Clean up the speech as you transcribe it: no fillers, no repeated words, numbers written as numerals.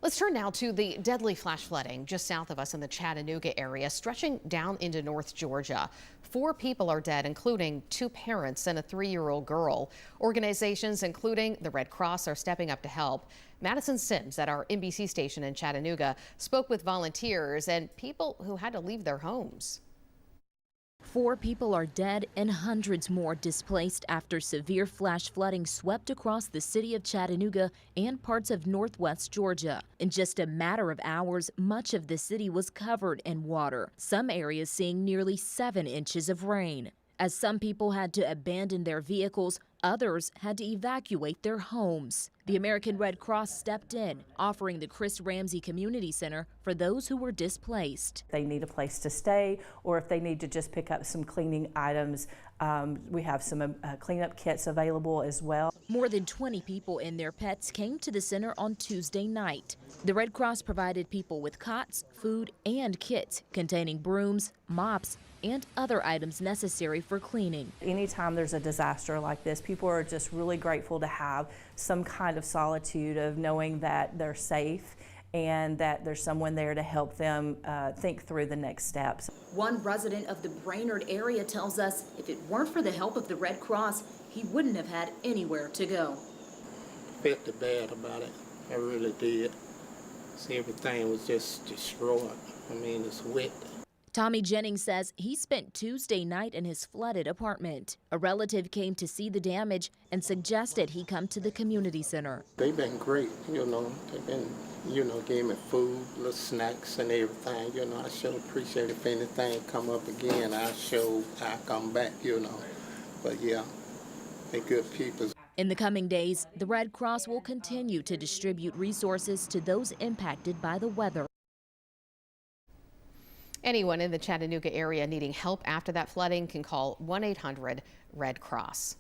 Let's turn now to the deadly flash flooding just south of us in the Chattanooga area, stretching down into North Georgia. 4 people are dead, including 2 parents and a 3-year-old girl. Organizations, including the Red Cross, are stepping up to help. Madison Sims at our NBC station in Chattanooga spoke with volunteers and people who had to leave their homes. 4 people are dead and hundreds more displaced after severe flash flooding swept across the city of Chattanooga and parts of northwest Georgia. In just a matter of hours, much of the city was covered in water, some areas seeing nearly 7 inches of rain. As some people had to abandon their vehicles, others had to evacuate their homes. The American Red Cross stepped in, offering the Chris Ramsey Community Center for those who were displaced. They need a place to stay, or if they need to just pick up some cleaning items, we have some cleanup kits available as well. More than 20 people and their pets came to the center on Tuesday night. The Red Cross provided people with cots, food, and kits containing brooms, mops, and other items necessary for cleaning. Anytime there's a disaster like this, people are just really grateful to have some kind of solitude of knowing that they're safe and that there's someone there to help them think through the next steps. One resident of the Brainerd area tells us if it weren't for the help of the Red Cross, he wouldn't have had anywhere to go. Felt the bad about it. I really did. See, everything was just destroyed. I mean, it's wet. Tommy Jennings says he spent Tuesday night in his flooded apartment. A relative came to see the damage and suggested he come to the community center. They've been great, They've been, gave me food, little snacks and everything. I sure appreciate if anything come up again, I come back, But yeah, they're good people. In the coming days, the Red Cross will continue to distribute resources to those impacted by the weather. Anyone in the Chattanooga area needing help after that flooding can call 1-800-RED-CROSS.